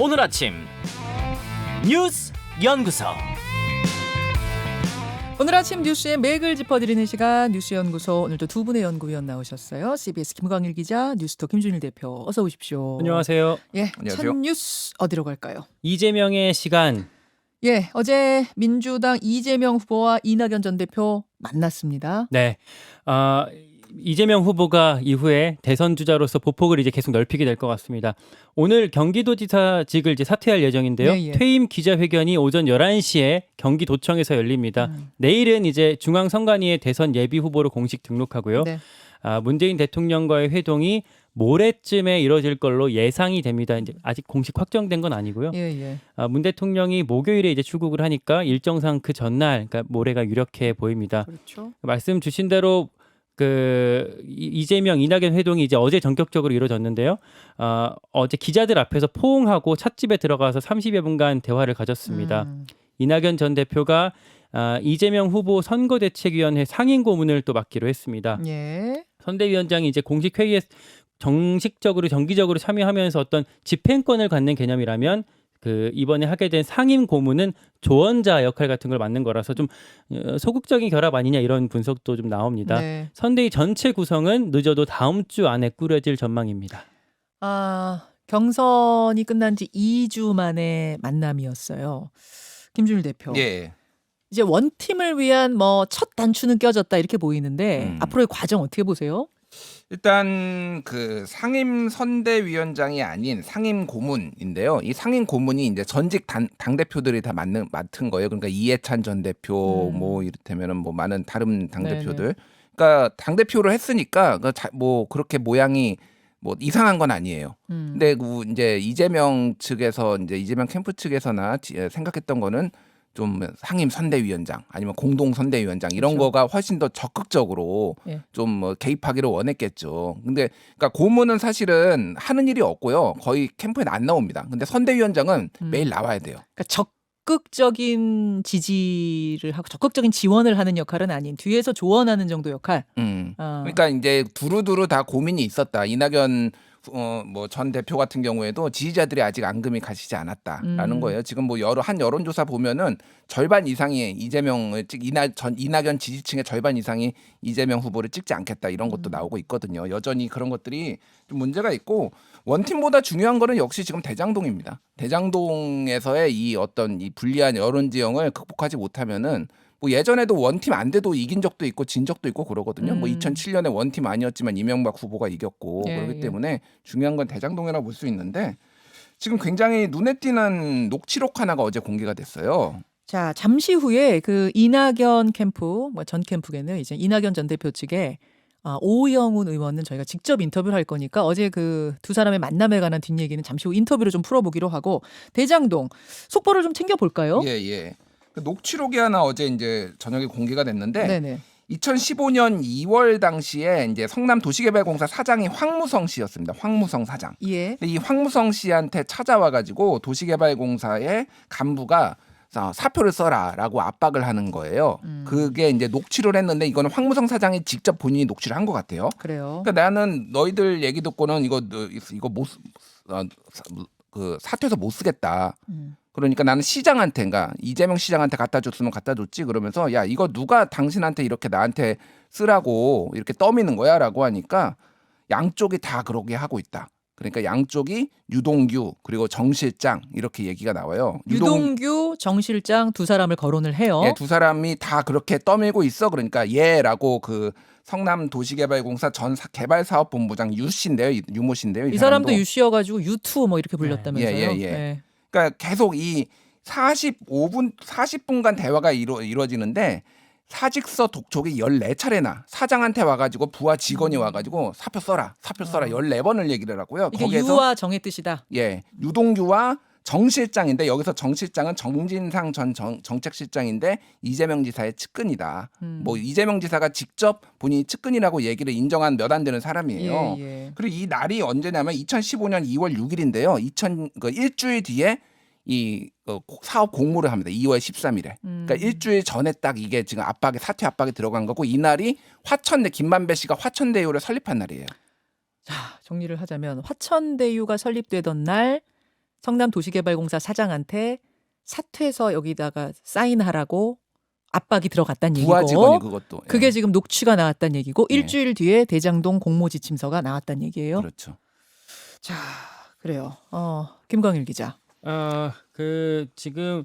오늘 아침 뉴스 연구소. 오늘 아침 뉴스의 맥을 짚어드리는 시간 뉴스연구소. 오늘도 두 분의 연구위원 나오셨어요. CBS 김광일 기자, 뉴스톱 김준일 대표. 어서 오십시오. 안녕하세요. 예, 안녕하세요. 첫 뉴스 어디로 갈까요? 이재명의 시간. 예, 어제 민주당 이재명 후보와 이낙연 전 대표 만났습니다. 네. 이재명 후보가 이후에 대선 주자로서 보폭을 이제 계속 넓히게 될 것 같습니다. 오늘 경기도지사직을 이제 사퇴할 예정인데요. 예, 예. 퇴임 기자회견이 오전 11시에 경기도청에서 열립니다. 내일은 이제 중앙선관위에 대선 예비 후보로 공식 등록하고요. 네. 문재인 대통령과의 회동이 모레쯤에 이뤄질 걸로 예상이 됩니다. 이제 아직 공식 확정된 건 아니고요. 예. 문 대통령이 목요일에 이제 출국을 하니까 일정상 그 전날, 그러니까 모레가 유력해 보입니다. 그렇죠. 말씀 주신 대로 이재명 이낙연 회동이 이제 어제 전격적으로 이루어졌는데요. 어제 기자들 앞에서 포옹하고 찻집에 들어가서 30여 분간 대화를 가졌습니다. 이낙연 전 대표가 이재명 후보 선거대책위원회 상임고문을 또 맡기로 했습니다. 예. 선대위원장이 이제 공식 회의에 정식적으로 정기적으로 참여하면서 어떤 집행권을 갖는 개념이라면 이번에 하게 된 상임 고문은 조언자 역할 같은 걸 맡는 거라서 좀 소극적인 결합 아니냐 이런 분석도 좀 나옵니다. 네. 선대위 전체 구성은 늦어도 다음 주 안에 꾸려질 전망입니다. 경선이 끝난 지 2주 만에 만남이었어요. 김준일 대표. 예. 이제 원팀을 위한 첫 단추는 껴졌다 이렇게 보이는데 앞으로의 과정 어떻게 보세요? 일단 그 상임 선대위원장이 아닌 상임 고문인데요. 이 상임 고문이 이제 전직 당 대표들이 다 맡은 거예요. 그러니까 이해찬 전 대표, 뭐 이를테면은 뭐 많은 다른 당 대표들. 그러니까 당 대표를 했으니까 그렇게 모양이 뭐 이상한 건 아니에요. 근데 이제 이재명 측에서 이제 이재명 캠프 측에서나 생각했던 거는 좀 상임 선대위원장 아니면 공동 선대위원장 이런 그렇죠. 거가 훨씬 더 적극적으로 예. 좀 개입하기를 원했겠죠. 근데 그러니까 고문은 사실은 하는 일이 없고요. 거의 캠프에 안 나옵니다. 근데 선대위원장은 매일 나와야 돼요. 그러니까 적극적인 지지를 하고 적극적인 지원을 하는 역할은 아닌 뒤에서 조언하는 정도 역할. 그러니까 이제 두루두루 다 고민이 있었다. 이낙연 뭐 전 대표 같은 경우에도 지지자들이 아직 앙금이 가시지 않았다라는 거예요. 지금 뭐 한 여론조사 보면은 절반 이상이 이낙연 지지층의 절반 이상이 이재명 후보를 찍지 않겠다 이런 것도 나오고 있거든요. 여전히 그런 것들이 좀 문제가 있고 원팀보다 중요한 거는 역시 지금 대장동입니다. 대장동에서의 이 불리한 여론 지형을 극복하지 못하면은 뭐 예전에도 원팀 안 돼도 이긴 적도 있고 진 적도 있고 그러거든요. 뭐 2007년에 원팀 아니었지만 이명박 후보가 이겼고 그렇기 때문에 중요한 건 대장동이라고 볼 수 있는데 지금 굉장히 눈에 띄는 녹취록 하나가 어제 공개가 됐어요. 자, 잠시 후에 그 이낙연 캠프, 전 캠프에는 이제 이낙연 전 대표 측에 오영훈 의원은 저희가 직접 인터뷰를 할 거니까 어제 그 두 사람의 만남에 관한 뒷얘기는 잠시 후 인터뷰로 좀 풀어보기로 하고 대장동 속보를 좀 챙겨볼까요? 예. 그 녹취록이 하나 어제 이제 저녁에 공개가 됐는데 네네. 2015년 2월 당시에 이제 성남 도시개발공사 사장이 황무성 씨였습니다. 황무성 사장. 예. 근데 이 황무성 씨한테 찾아와가지고 도시개발공사의 간부가 사표를 써라라고 압박을 하는 거예요. 그게 이제 녹취를 했는데 이거는 황무성 사장이 직접 본인이 녹취를 한 것 같아요. 그래요. 그러니까 나는 너희들 얘기 듣고는 이거 못 사퇴해서 못 쓰겠다. 그러니까 나는 시장한테, 그러니까 이재명 시장한테 갖다 줬으면 갖다 줬지. 그러면서 야 이거 누가 당신한테 이렇게 나한테 쓰라고 이렇게 떠미는 거야라고 하니까 양쪽이 다 그러게 하고 있다. 그러니까 양쪽이 유동규 그리고 정 실장 이렇게 얘기가 나와요. 유동규, 정 실장 두 사람을 거론을 해요. 예, 두 사람이 다 그렇게 떠밀고 있어. 그러니까 얘라고 그 성남 도시개발공사 전 개발사업본부장 유 모 씨인데요. 이 사람도 유 씨여가지고 유투 뭐 이렇게 불렸다면서요. 예. 네. 그러니까 계속 이 40분간 대화가 이루어지는데 사직서 독촉이 14차례나 사장한테 와가지고 부하 직원이 와가지고 사표 써라 14번을 얘기를 하고요. 이게 거기에서 유와 정의 뜻이다. 예, 유동규와 정 실장인데 여기서 정 실장은 정진상 전 정책실장인데 이재명 지사의 측근이다. 뭐 이재명 지사가 직접 본인이 측근이라고 얘기를 인정한 몇 안 되는 사람이에요. 예. 그리고 이 날이 언제냐면 2015년 2월 6일인데요. 일주일 뒤에 이 사업 공모를 합니다. 2월 13일에. 그러니까 일주일 전에 딱 이게 지금 사퇴 압박이 들어간 거고 이 날이 김만배 씨가 화천대유를 설립한 날이에요. 자, 정리를 하자면 화천대유가 설립되던 날 성남도시개발공사 사장한테 사퇴서 여기다가 사인하라고 압박이 들어갔다는 부하 얘기고 직원이 그것도. 예. 그게 지금 녹취가 나왔다는 얘기고 예. 일주일 뒤에 대장동 공모지침서가 나왔다는 얘기예요. 그렇죠. 자, 그래요. 김광일 기자. 지금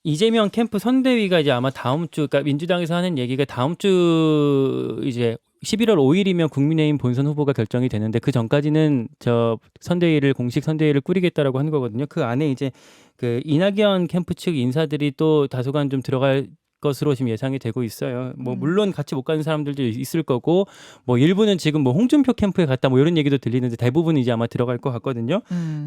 이재명 캠프 선대위가 이제 아마 다음 주, 그러니까 민주당에서 하는 얘기가 다음 주 이제 11월 5일이면 국민의힘 본선 후보가 결정이 되는데 그 전까지는 저 선대위를 공식 선대위를 꾸리겠다라고 하는 거거든요. 그 안에 이제 그 이낙연 캠프 측 인사들이 또 다소간 좀 들어갈 것으로 지금 예상이 되고 있어요. 뭐 물론 같이 못 가는 사람들도 있을 거고 뭐 일부는 지금 뭐 홍준표 캠프에 갔다 뭐 이런 얘기도 들리는데 대부분 이제 아마 들어갈 것 같거든요.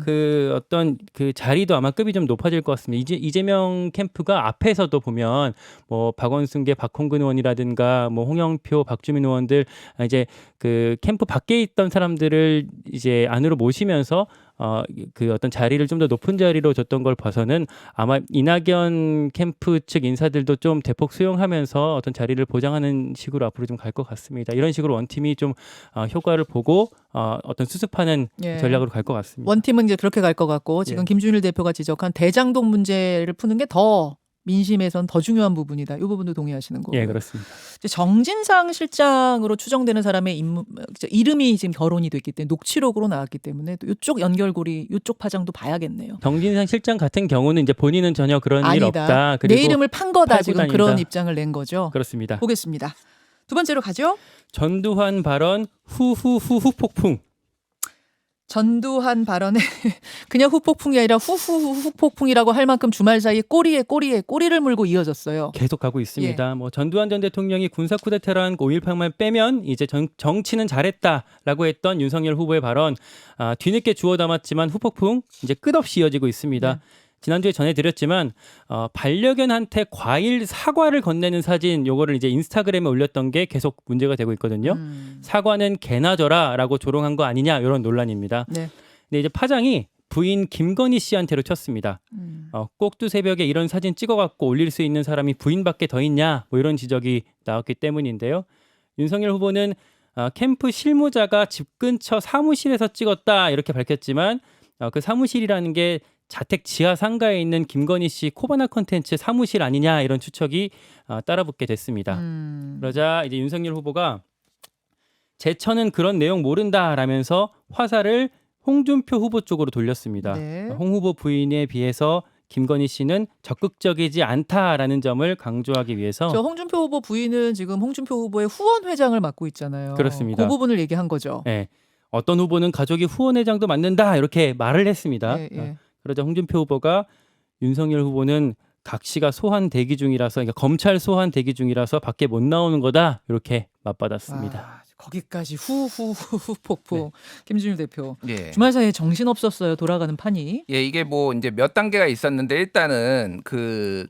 그 어떤 그 자리도 아마 급이 좀 높아질 것 같습니다. 이재명 캠프가 앞에서도 보면 뭐 박원순계 박홍근 의원이라든가 뭐 홍영표 박주민 의원들 이제 그 캠프 밖에 있던 사람들을 이제 안으로 모시면서 그 어떤 자리를 좀 더 높은 자리로 줬던 걸 봐서는 아마 이낙연 캠프 측 인사들도 좀 대폭 수용하면서 어떤 자리를 보장하는 식으로 앞으로 좀 갈 것 같습니다. 이런 식으로 원팀이 좀 효과를 보고 어떤 수습하는 예. 전략으로 갈 것 같습니다. 원팀은 이제 그렇게 갈 것 같고 지금 예. 김준일 대표가 지적한 대장동 문제를 푸는 게 더 민심에선 더 중요한 부분이다. 이 부분도 동의하시는 거고. 예, 그렇습니다. 정진상 실장으로 추정되는 사람의 이름이 지금 거론이 됐기 때문에 녹취록으로 나왔기 때문에 또 이쪽 연결고리, 이쪽 파장도 봐야겠네요. 정진상 실장 같은 경우는 이제 본인은 전혀 그런 일 아니다. 없다. 내 이름을 판 거다. 팔고 지금 다닌다. 그런 입장을 낸 거죠. 그렇습니다. 보겠습니다. 두 번째로 가죠. 전두환 발언 후후후후 폭풍. 전두환 발언에 그냥 후폭풍이 아니라 후폭풍이라고 할 만큼 주말 사이에 꼬리를 물고 이어졌어요. 계속 가고 있습니다. 뭐 전두환 전 대통령이 군사 쿠데타란 5.18만 빼면 이제 정치는 잘했다라고 했던 윤석열 후보의 발언 뒤늦게 주워 담았지만 후폭풍 이제 끝없이 이어지고 있습니다. 네. 지난주에 전해드렸지만 반려견한테 과일 사과를 건네는 사진 요거를 이제 인스타그램에 올렸던 게 계속 문제가 되고 있거든요. 사과는 개나 줘라라고 조롱한 거 아니냐 이런 논란입니다. 네. 근데 이제 파장이 부인 김건희 씨한테로 쳤습니다. 꼭두 새벽에 이런 사진 찍어갖고 올릴 수 있는 사람이 부인밖에 더 있냐 뭐 이런 지적이 나왔기 때문인데요. 윤석열 후보는 캠프 실무자가 집 근처 사무실에서 찍었다 이렇게 밝혔지만 그 사무실이라는 게 자택 지하 상가에 있는 김건희 씨 코바나 컨텐츠 사무실 아니냐 이런 추측이 따라붙게 됐습니다. 그러자 이제 윤석열 후보가 제처는 그런 내용 모른다라면서 화살을 홍준표 후보 쪽으로 돌렸습니다. 네. 홍 후보 부인에 비해서 김건희 씨는 적극적이지 않다라는 점을 강조하기 위해서 저 홍준표 후보 부인은 지금 홍준표 후보의 후원 회장을 맡고 있잖아요. 그렇습니다. 그 부분을 얘기한 거죠. 네, 어떤 후보는 가족이 후원회장도 맡는다 이렇게 말을 했습니다. 예. 그러자 홍준표 후보가 윤석열 후보는 각 씨가 소환 대기 중이라서 그러니까 검찰 소환 대기 중이라서 밖에 못 나오는 거다 이렇게 맞받았습니다. 거기까지 후후 폭풍. 김준일 대표. 예. 주말 사이에 정신 없었어요. 돌아가는 판이. 예, 이게 뭐 이제 몇 단계가 있었는데 일단은 그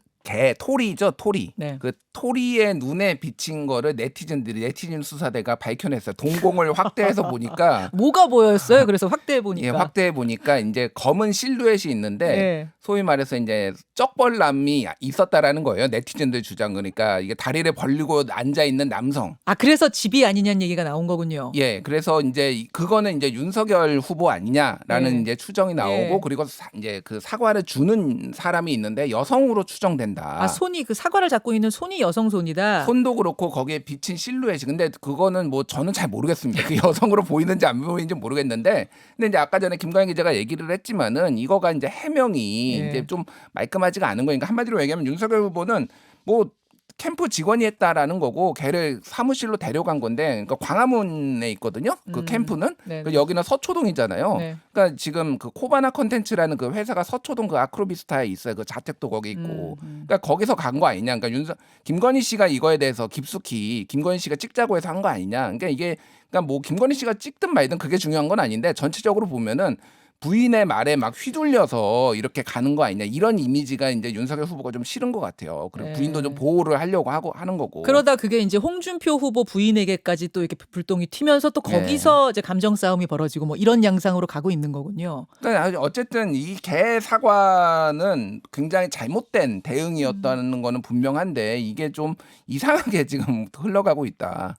토리죠, 토리. 네. 그 토리의 눈에 비친 거를 네티즌 수사대가 밝혀냈어요. 동공을 확대해서 보니까 뭐가 보였어요? 그래서 확대해 보니까. 예, 확대해 보니까 이제 검은 실루엣이 있는데 예. 소위 말해서 이제 쩍벌남이 있었다라는 거예요. 네티즌들 주장. 그러니까 이게 다리를 벌리고 앉아 있는 남성. 그래서 집이 아니냐는 얘기가 나온 거군요. 예, 그래서 이제 그거는 이제 윤석열 후보 아니냐라는 예. 이제 추정이 나오고 예. 그리고 이제 그 사과를 주는 사람이 있는데 여성으로 추정된다. 손이 그 사과를 잡고 있는 손이 여성 손이다. 손도 그렇고 거기에 비친 실루엣이 근데 그거는 뭐 저는 잘 모르겠습니다. 그 여성으로 보이는지 안 보이는지 모르겠는데 근데 이제 아까 전에 김광희 기자가 얘기를 했지만은 이거가 이제 해명이 예. 이제 좀 말끔하지가 않은 거니까 한마디로 얘기하면 윤석열 후보는 뭐 캠프 직원이 했다라는 거고 걔를 사무실로 데려간 건데 그러니까 광화문에 있거든요. 그 캠프는 네. 그 여기는 서초동이잖아요. 네. 그러니까 지금 그 코바나 컨텐츠라는 그 회사가 서초동 그 아크로비스타에 있어요. 그 자택도 거기 있고. 그러니까 거기서 간 거 아니냐. 그러니까 김건희 씨가 이거에 대해서 깊숙이 김건희 씨가 찍자고 해서 한 거 아니냐. 그러니까 이게 그러니까 뭐 김건희 씨가 찍든 말든 그게 중요한 건 아닌데 전체적으로 보면은 부인의 말에 막 휘둘려서 이렇게 가는 거 아니냐 이런 이미지가 이제 윤석열 후보가 좀 싫은 것 같아요. 그리고 네. 부인도 좀 보호를 하려고 하는 거고. 그러다 그게 이제 홍준표 후보 부인에게까지 또 이렇게 불똥이 튀면서 또 거기서 이제 감정 싸움이 벌어지고 뭐 이런 양상으로 가고 있는 거군요. 그러니까 어쨌든 이 개 사과는 굉장히 잘못된 대응이었다는 거는 분명한데 이게 좀 이상하게 지금 흘러가고 있다.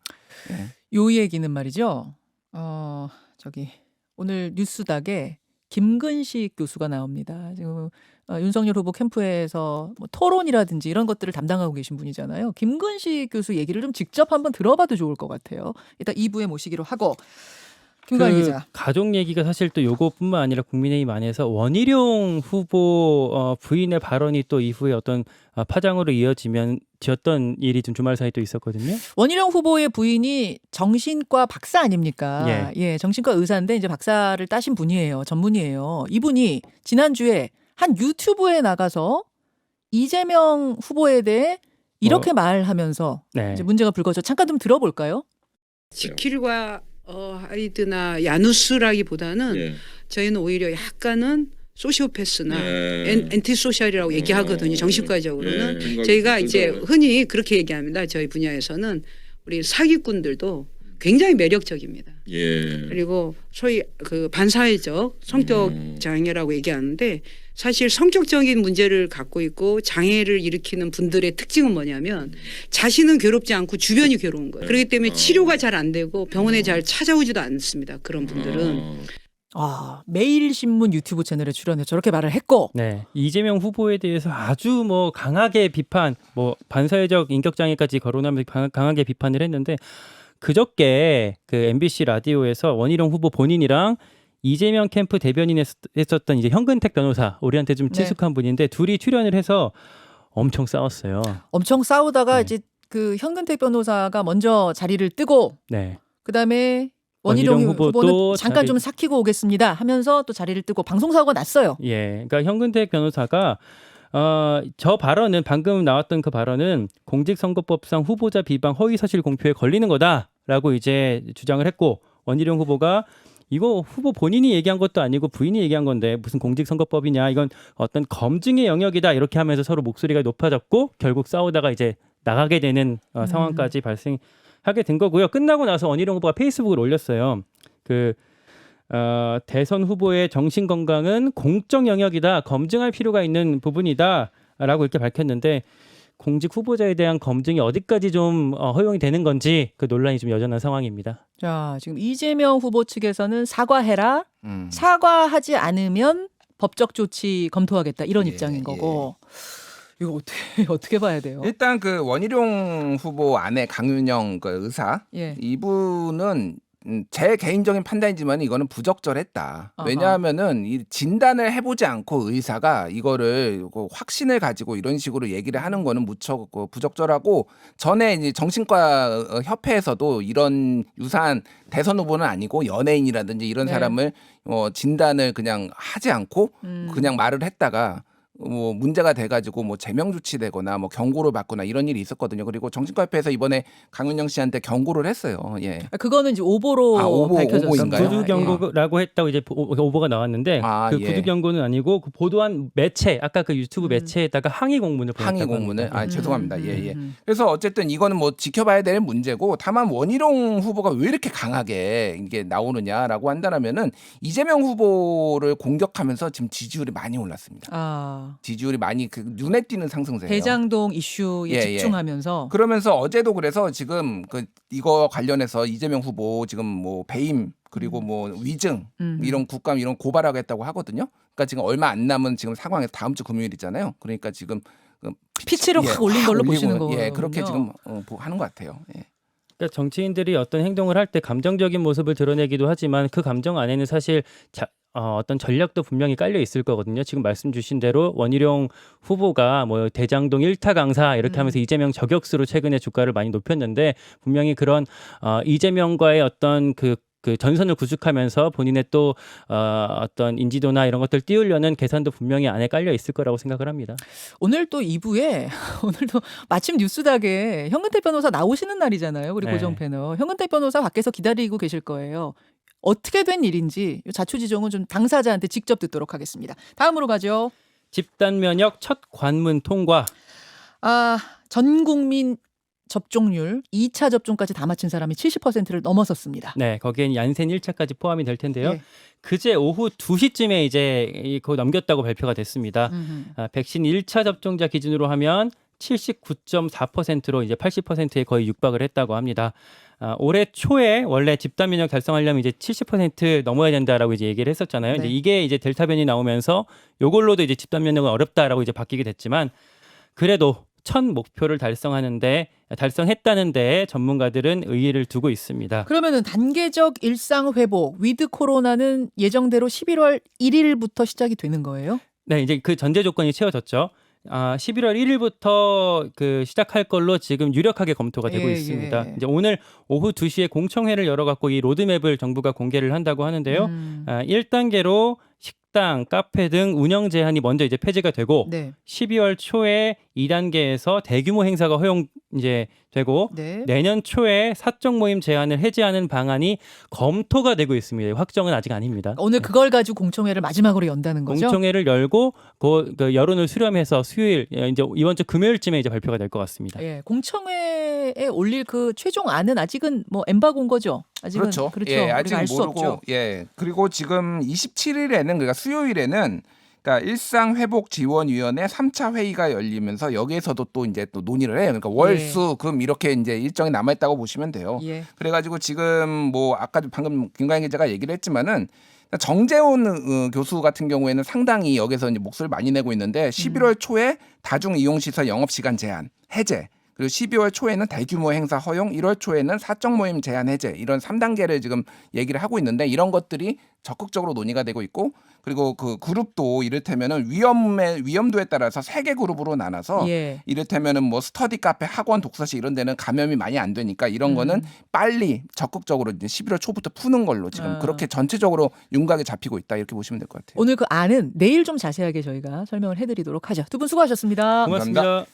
요 얘기는 말이죠. 저기 오늘 뉴스닥에 김근식 교수가 나옵니다. 지금 윤석열 후보 캠프에서 뭐 토론이라든지 이런 것들을 담당하고 계신 분이잖아요. 김근식 교수 얘기를 좀 직접 한번 들어봐도 좋을 것 같아요. 일단 2부에 모시기로 하고 김광희 기자. 가족 얘기가 사실 또 요거뿐만 아니라 국민의힘 안에서 원희룡 후보 부인의 발언이 또 이후에 어떤 파장으로 이어지었던 일이 좀 주말 사이에 또 있었거든요. 원희룡 후보의 부인이 정신과 박사 아닙니까? 예. 정신과 의사인데 이제 박사를 따신 분이에요. 전문이에요. 이분이 지난주에 한 유튜브에 나가서 이재명 후보에 대해 이렇게 말하면서 네. 이제 문제가 불거져. 잠깐 좀 들어볼까요? 지킬과 하이드나 야누스라기보다는 예. 저희는 오히려 약간은 소시오패스나 예. 엔티소셜이라고 얘기하거든요. 정신과적으로는. 예. 저희가 이제 생각을- 흔히 그렇게 얘기합니다. 저희 분야에서는 우리 사기꾼들도 굉장히 매력적입니다. 예. 그리고 소위 그 반사회적 성격 장애라고 얘기하는데 사실 성격적인 문제를 갖고 있고 장애를 일으키는 분들의 특징은 뭐냐면 자신은 괴롭지 않고 주변이 괴로운 거예요. 그렇기 때문에 치료가 잘 안 되고 병원에 잘 찾아오지도 않습니다. 그런 분들은. 매일신문 유튜브 채널에 출연해 저렇게 말을 했고 네, 이재명 후보에 대해서 아주 뭐 강하게 비판, 뭐 반사회적 인격장애까지 거론하면서 강하게 비판을 했는데 그저께 그 MBC 라디오에서 원희룡 후보 본인이랑 이재명 캠프 대변인 했었던 이제 현근택 변호사, 우리한테 좀 네. 친숙한 분인데 둘이 출연을 해서 엄청 싸웠어요. 엄청 싸우다가 네. 이제 그 현근택 변호사가 먼저 자리를 뜨고 네, 그다음에 원희룡 원희룡 후보도 후보는 잠깐 자리- 좀 삭히고 오겠습니다 하면서 또 자리를 뜨고 방송사고가 났어요. 예, 그러니까 현근택 변호사가 저 발언은 방금 나왔던 그 발언은 공직선거법상 후보자 비방 허위사실 공표에 걸리는 거다라고 이제 주장을 했고 원희룡 후보가 이거 후보 본인이 얘기한 것도 아니고 부인이 얘기한 건데 무슨 공직선거법이냐 이건 어떤 검증의 영역이다 이렇게 하면서 서로 목소리가 높아졌고 결국 싸우다가 이제 나가게 되는 상황까지 발생하게 된 거고요. 끝나고 나서 원희룡 후보가 페이스북을 올렸어요. 대선 후보의 정신 건강은 공적 영역이다. 검증할 필요가 있는 부분이다라고 이렇게 밝혔는데 공직 후보자에 대한 검증이 어디까지 좀 허용이 되는 건지 그 논란이 좀 여전한 상황입니다. 자, 지금 이재명 후보 측에서는 사과해라. 음. 사과하지 않으면 법적 조치 검토하겠다. 이런 예, 입장인 거고. 이거 어떻게 봐야 돼요? 일단 그 원희룡 후보 아내 강윤영 그 의사 예. 이분은 제 개인적인 판단이지만 이거는 부적절했다. 아하. 왜냐하면은 이 진단을 해보지 않고 의사가 이거를 확신을 가지고 이런 식으로 얘기를 하는 거는 무척 부적절하고 전에 이제 정신과 협회에서도 이런 유사한 대선 후보는 아니고 연예인이라든지 이런 네. 사람을 진단을 그냥 하지 않고 그냥 말을 했다가 뭐 문제가 돼가지고 뭐 제명 조치되거나 뭐 경고를 받거나 이런 일이 있었거든요. 그리고 정신과협회에서 이번에 강윤영 씨한테 경고를 했어요. 예. 그거는 이제 오보로 밝혀졌어요. 오보인가요? 구두 경고라고 했다고 이제 오보가 나왔는데 그 예. 구두 경고는 아니고 그 보도한 매체 아까 그 유튜브 매체에다가 항의 공문을 보냈다고 항의 공문을 합니다. 죄송합니다. 예. 그래서 어쨌든 이거는 뭐 지켜봐야 될 문제고 다만 원희룡 후보가 왜 이렇게 강하게 이게 나오느냐라고 한다면은 이재명 후보를 공격하면서 지금 지지율이 많이 올랐습니다. 지지율이 많이 그 눈에 띄는 상승세예요. 대장동 이슈에 예, 집중하면서 그러면서 어제도 그래서 지금 이거 관련해서 이재명 후보 지금 뭐 배임 그리고 뭐 위증 이런 국감 이런 고발하겠다고 하거든요. 그러니까 지금 얼마 안 남은 지금 상황에서 다음 주 금요일이잖아요. 그러니까 지금 피치를 확 올린 걸로 보시는 거예요. 예, 그렇게 지금 하는 것 같아요. 예. 그러니까 정치인들이 어떤 행동을 할 때 감정적인 모습을 드러내기도 하지만 그 감정 안에는 사실 어떤 전략도 분명히 깔려 있을 거거든요. 지금 말씀 주신 대로 원희룡 후보가 뭐 대장동 1타 강사 이렇게 하면서 이재명 저격수로 최근에 주가를 많이 높였는데 분명히 그런 이재명과의 어떤 그 전선을 구축하면서 본인의 또 어떤 인지도나 이런 것들 띄우려는 계산도 분명히 안에 깔려 있을 거라고 생각을 합니다. 오늘 또 2부에 오늘도 마침 뉴스닥에 현근택 변호사 나오시는 날이잖아요. 우리 네. 고정 패널. 현근택 변호사 밖에서 기다리고 계실 거예요. 어떻게 된 일인지 자초지종은 좀 당사자한테 직접 듣도록 하겠습니다. 다음으로 가죠. 집단 면역 첫 관문 통과. 전 국민 접종률 2차 접종까지 다 마친 사람이 70%를 넘어섰습니다. 네, 거기엔 얀센 1차까지 포함이 될 텐데요. 예. 그제 오후 2시쯤에 이제 그거 넘겼다고 발표가 됐습니다. 백신 1차 접종자 기준으로 하면 79.4%로 이제 80%에 거의 육박을 했다고 합니다. 올해 초에 원래 집단 면역 달성하려면 이제 70% 넘어야 된다라고 이제 얘기를 했었잖아요. 네. 이제 이게 이제 델타 변이 나오면서 요걸로도 이제 집단 면역은 어렵다라고 이제 바뀌게 됐지만 그래도 첫 목표를 달성했다는데 전문가들은 의의를 두고 있습니다. 그러면은 단계적 일상 회복 위드 코로나는 예정대로 11월 1일부터 시작이 되는 거예요? 네, 이제 그 전제 조건이 채워졌죠. 11월 1일부터 그 시작할 걸로 지금 유력하게 검토가 되고 예, 있습니다. 예. 이제 오늘 오후 2시에 공청회를 열어갖고 이 로드맵을 정부가 공개를 한다고 하는데요. 1단계로 식당, 카페 등 운영 제한이 먼저 이제 폐지가 되고 네. 12월 초에 2단계에서 대규모 행사가 허용 이제 되고 네. 내년 초에 사적 모임 제한을 해제하는 방안이 검토가 되고 있습니다. 확정은 아직 아닙니다. 오늘 그걸 가지고 공청회를 마지막으로 연다는 거죠? 공청회를 열고 그 여론을 수렴해서 수요일 이제 이번 주 금요일쯤에 이제 발표가 될 것 같습니다. 예, 공청회에 올릴 그 최종안은 아직은 뭐 엠바고인 거죠. 아직은 그렇죠. 그렇죠. 예, 우리가 아직 알 수 모르고 없죠. 예. 그리고 지금 27일에는 그러니까 수요일에는 그러니까 일상회복지원위원회 3차 회의가 열리면서 여기에서도 또 이제 또 논의를 해요. 그러니까 월, 예. 수, 금 이렇게 이제 일정이 남아 있다고 보시면 돼요. 예. 그래가지고 지금 뭐 아까 방금 김광현 기자가 얘기를 했지만은 정재훈 교수 같은 경우에는 상당히 여기서 이제 목소리를 많이 내고 있는데 11월 초에 다중 이용시설 영업시간 제한 해제. 그리고 12월 초에는 대규모 행사 허용, 1월 초에는 사적 모임 제한 해제 이런 3단계를 지금 얘기를 하고 있는데 이런 것들이 적극적으로 논의가 되고 있고 그리고 그 그룹도 이를테면은 위험도에 따라서 3개 그룹으로 나눠서 예. 이를테면은 뭐 스터디 카페, 학원, 독서실 이런 데는 감염이 많이 안 되니까 이런 거는 빨리 적극적으로 이제 11월 초부터 푸는 걸로 지금 그렇게 전체적으로 윤곽이 잡히고 있다 이렇게 보시면 될 것 같아요. 오늘 그 안은 내일 좀 자세하게 저희가 설명을 해드리도록 하죠. 두 분 수고하셨습니다. 고맙습니다.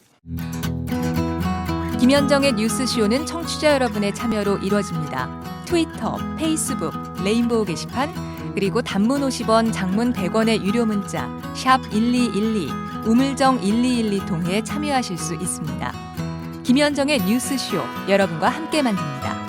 김현정의 뉴스쇼는 청취자 여러분의 참여로 이루어집니다. 트위터, 페이스북, 레인보우 게시판, 그리고 단문 50원, 장문 100원의 유료 문자 샵 1212, 우물정 1212 통해 참여하실 수 있습니다. 김현정의 뉴스쇼, 여러분과 함께 만듭니다.